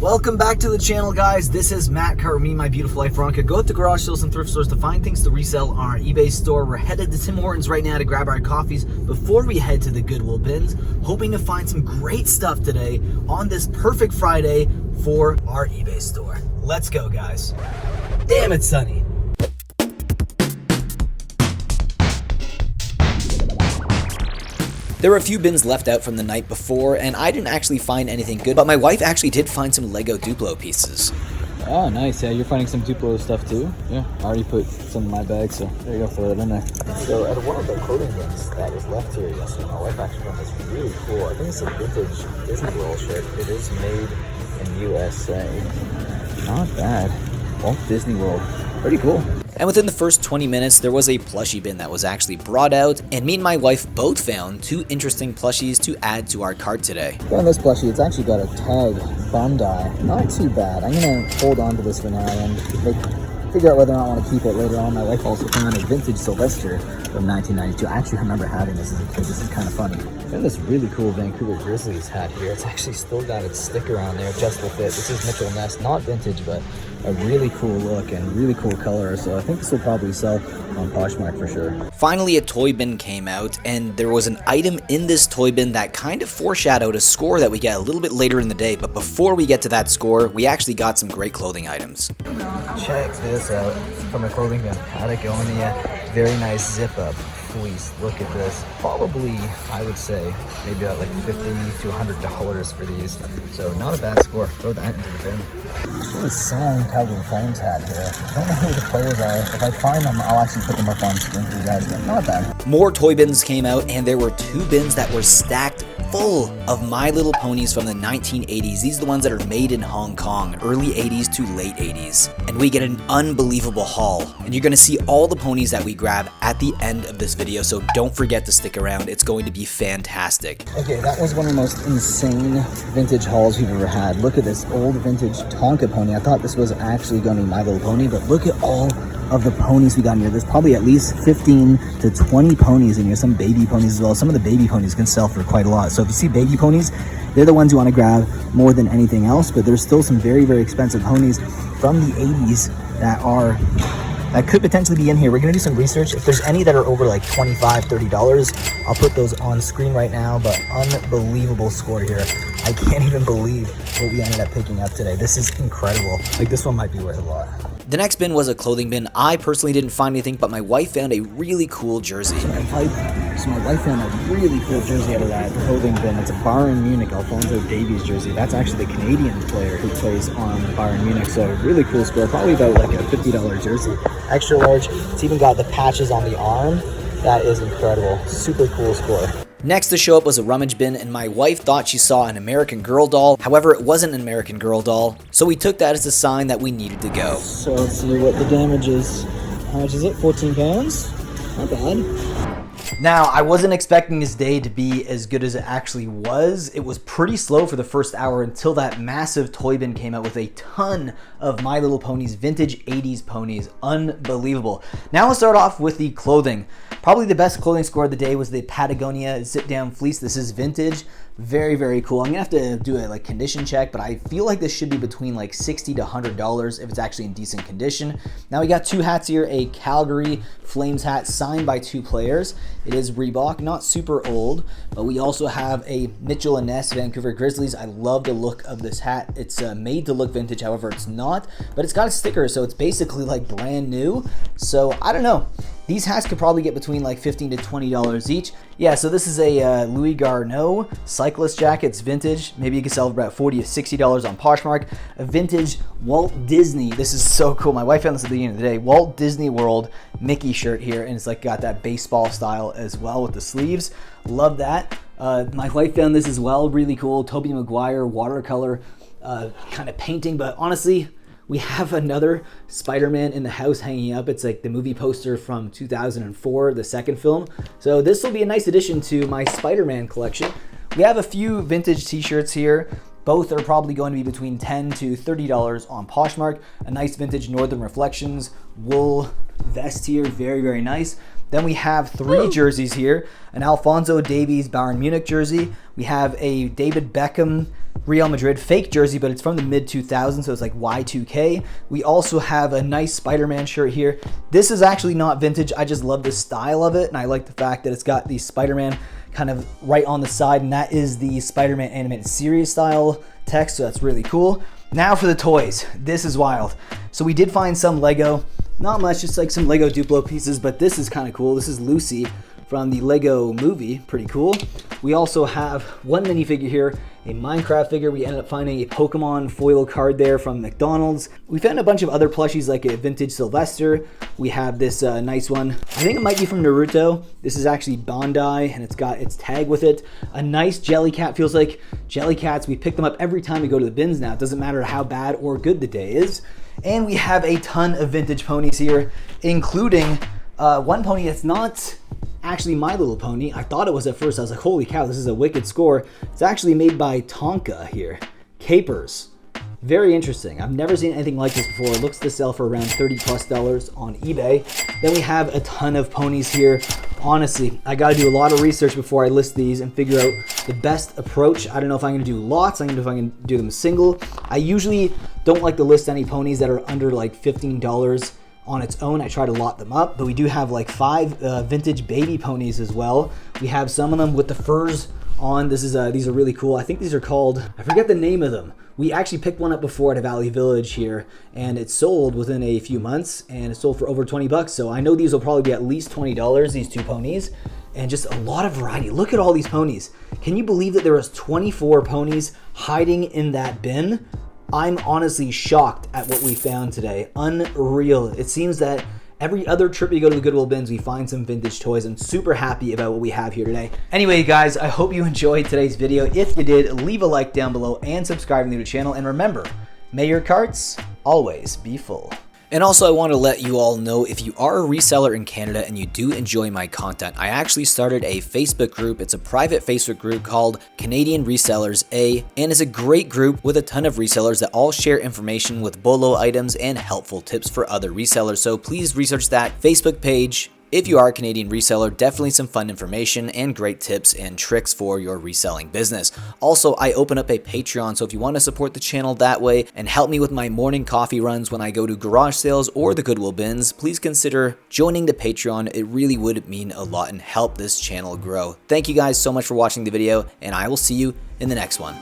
Welcome back to the channel, guys. This is Matt Carter, me, my beautiful wife Veronica. Go to garage sales and thrift stores to find things to resell on our eBay store. We're headed to Tim Hortons right now to grab our coffees before we head to the Goodwill bins, hoping to find some great stuff today on this perfect Friday for our eBay store. Let's go, guys. Damn, it's sunny. There were a few bins left out from the night before, and I didn't actually find anything good, but my wife actually did find some Lego Duplo pieces. Oh, nice. Yeah, you're finding some Duplo stuff too? Yeah, I already put some in my bag, so there you go, throw it in there. So at one of the clothing bins that was left here yesterday, my wife actually found this really cool. I think it's a vintage Disney World shirt. It is made in USA. Not bad. Walt Disney World. Pretty cool. And within the first 20 minutes, there was a plushie bin that was actually brought out, and me and my wife both found two interesting plushies to add to our cart today. On this plushie, it's actually got a tag Bandai. Not too bad. I'm gonna hold on to this for now and figure out whether or not I want to keep it later on. My wife also found a vintage Sylvester from 1992. I actually remember having this as a kid. This is kind of funny. I have this really cool Vancouver Grizzlies hat here. It's actually still got its sticker on there just to fit. This is Mitchell Ness, not vintage, but a really cool look and really cool color. So I think this will probably sell on Poshmark for sure. Finally, a toy bin came out, and there was an item in this toy bin that kind of foreshadowed a score that we get a little bit later in the day. But before we get to that score, we actually got some great clothing items. Check this out from a clothing bin. Patagonia, very nice zip up fleece. Look at this. Probably, I would say, maybe about like $50 to $100 for these. So not a bad score. Throw that into the bin. This is Sam Calgary Flames hat here. I don't know who the players are. If I find them, I'll actually put them up on screen for you guys. But not bad. More toy bins came out, and there were two bins that were stacked full of My Little Ponies from the 1980s. These are the ones that are made in Hong Kong, early 80s to late 80s. And we get an unbelievable haul. And you're going to see all the ponies that we grab at the end of this video, so don't forget to stick around. It's going to be fantastic. Okay, that was one of the most insane vintage hauls we've ever had. Look at this old vintage Tonka pony. I thought this was actually going to be My Little Pony, but look at all of the ponies we got in here. There's probably at least 15 to 20 ponies in here, some baby ponies as well. Some of the baby ponies can sell for quite a lot. So if you see baby ponies, they're the ones you want to grab more than anything else, but there's still some very, very expensive ponies from the 80s that could potentially be in here. We're gonna do some research. If there's any that are over like $25, $30, I'll put those on screen right now, but unbelievable score here. I can't even believe what we ended up picking up today. This is incredible. Like, this one might be worth a lot. The next bin was a clothing bin. I personally didn't find anything, but my wife found a really cool jersey. So my wife found a really cool jersey out of that clothing bin. It's a Bayern Munich Alphonso Davies jersey. That's actually the Canadian player who plays on Bayern Munich. So really cool score. Probably about like a $50 jersey. Extra large. It's even got the patches on the arm. That is incredible. Super cool score. Next to show up was a rummage bin, and my wife thought she saw an American Girl doll. However, it wasn't an American Girl doll, so we took that as a sign that we needed to go. So let's see what the damage is. How much is it? 14 pounds? Not bad. Now, I wasn't expecting this day to be as good as it actually was. It was pretty slow for the first hour until that massive toy bin came out with a ton of My Little Ponies, vintage 80s ponies. Unbelievable. Now let's start off with the clothing. Probably the best clothing score of the day was the Patagonia sit-down fleece. This is vintage. Very, very cool. I'm gonna have to do a condition check, but I feel like this should be between like $60 to $100 if it's actually in decent condition. Now we got two hats here, a Calgary Flames hat signed by two players. It is Reebok, not super old, but we also have a Mitchell and Ness Vancouver Grizzlies. I love the look of this hat. It's made to look vintage, however it's not, but it's got a sticker, so it's basically like brand new. So I don't know. These hats could probably get between like $15 to $20 each. Yeah, so this is a Louis Garneau cyclist jacket. It's vintage. Maybe you can sell for about $40 to $60 on Poshmark. A vintage Walt Disney. This is so cool. My wife found this at the beginning of the day. Walt Disney World Mickey shirt here, and it's like got that baseball style as well with the sleeves. Love that. My wife found this as well. Really cool. Tobey Maguire watercolor kind of painting, but honestly, we have another Spider-Man in the house hanging up. It's like the movie poster from 2004, the second film. So this will be a nice addition to my Spider-Man collection. We have a few vintage t-shirts here. Both are probably going to be between $10 to $30 on Poshmark. A nice vintage Northern Reflections wool vest here, very, very nice. Then we have 3 jerseys here. An Alphonso Davies Bayern Munich jersey. We have a David Beckham Real Madrid fake jersey, but it's from the mid-2000s, so it's like Y2K. We also have a nice Spider-Man shirt here. This is actually not vintage. I just love the style of it, and I like the fact that it's got the Spider-Man kind of right on the side, and that is the Spider-Man animated series style text, so that's really cool. Now for the toys. This is wild. So we did find some Lego. Not much, just like some Lego Duplo pieces, but this is kind of cool. This is Lucy from the Lego movie. Pretty cool. We also have one minifigure here, a Minecraft figure. We ended up finding a Pokemon foil card there from McDonald's. We found a bunch of other plushies like a vintage Sylvester. We have this nice one. I think it might be from Naruto. This is actually Bandai, and it's got its tag with it. A nice Jellycat. Feels like Jellycats, we pick them up every time we go to the bins now. It doesn't matter how bad or good the day is. And we have a ton of vintage ponies here, including one pony that's not actually My Little Pony. I thought it was at first. I was like, holy cow, this is a wicked score. It's actually made by Tonka here. Capers. Very interesting. I've never seen anything like this before. It looks to sell for around $30+ on eBay. Then we have a ton of ponies here. Honestly, I got to do a lot of research before I list these and figure out the best approach. I don't know if I'm going to do lots. I don't know if I can do them single. I usually don't like to list any ponies that are under like $15 on its own. I try to lot them up, but we do have like 5 vintage baby ponies as well. We have some of them with the furs on. These are really cool. I think these are called, I forget the name of them. We actually picked one up before at a Valley Village here, and it sold within a few months, and it sold for over 20 bucks. So I know these will probably be at least $20, these 2 ponies, and just a lot of variety. Look at all these ponies. Can you believe that there was 24 ponies hiding in that bin? I'm honestly shocked at what we found today. Unreal. It seems that every other trip we go to the Goodwill bins, we find some vintage toys. I'm super happy about what we have here today. Anyway, guys, I hope you enjoyed today's video. If you did, leave a like down below and subscribe to the channel. And remember, may your carts always be full. And also, I want to let you all know, if you are a reseller in Canada and you do enjoy my content, I actually started a Facebook group. It's a private Facebook group called Canadian Resellers A, and it's a great group with a ton of resellers that all share information with BOLO items and helpful tips for other resellers. So please research that Facebook page. If you are a Canadian reseller, definitely some fun information and great tips and tricks for your reselling business. Also, I open up a Patreon, so if you want to support the channel that way and help me with my morning coffee runs when I go to garage sales or the Goodwill bins, please consider joining the Patreon. It really would mean a lot and help this channel grow. Thank you guys so much for watching the video, and I will see you in the next one.